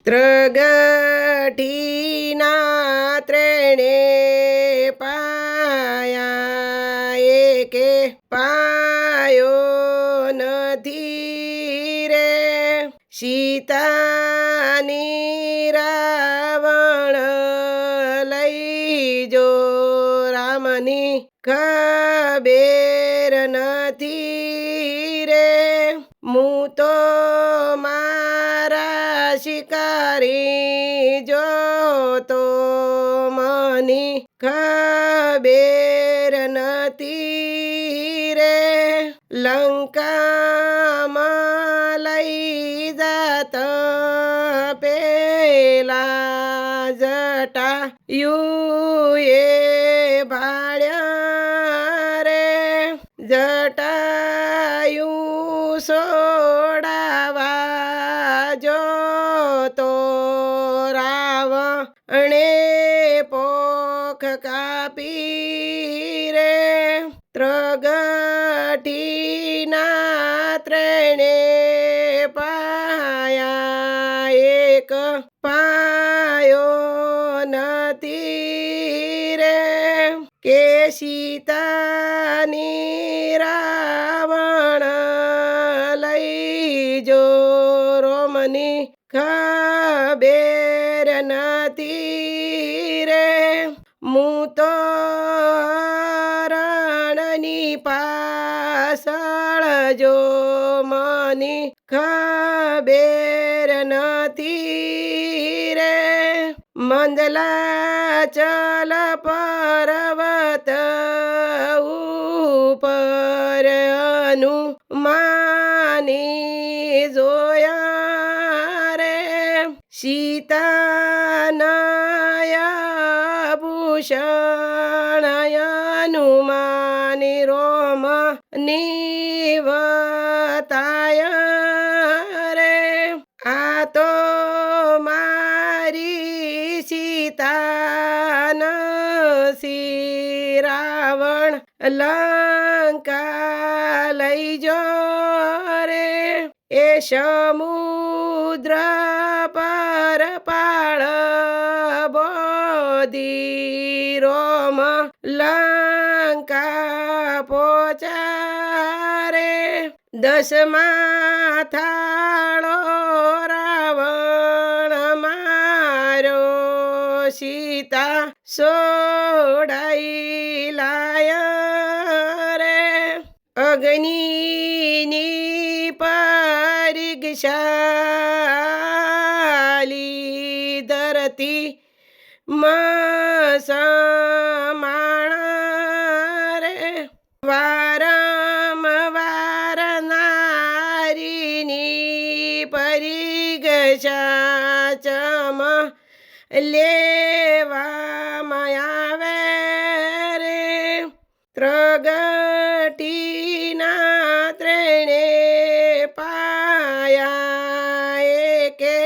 ત્રગટીના ત્રણે પાયા એકે પાયો નથી રે સીતાની રાવણ લઈ જો રામની ખબેર નથી રે હું તો મારા શિકારી જોતો મની ખબેર નથી રે લંકામાં લઈ જાત પેલા જટાયુએ ભાળ્યા રે જટાયુ સોડાવા જોતો રાવણે પોખ કાપી રે ત્રગટીના ત્રણે પાયા એક પાયો નથી રે કે સીતાની રાવણ લઈ જો રોમની ખબેર નથી રે હું તો રણની પાછળ જો મની ખબેર નથી રે મંદલાચલ પર્વત ઉપર હનુમાની જોયા રે સીતાનય ભૂષણ હનુમાની રોમ નિવતાય રે આ તો મારી સીતાન શ્રી રાવણ લંકા લઈ જો રે એ સમુદ્ર પર પાળ બોધી રોમ લંકા પોચારે 10મા થાળો રાવણ મારો સીતા સોડાઈ લાય રે અગ્નિની પરીક્ષાલી ધરતી સમાણ રે વારંવાર નારીની પરીક્ષા ચમ લેવામાં આવે રે ત્રગટીના ત્રણે પાયા એકે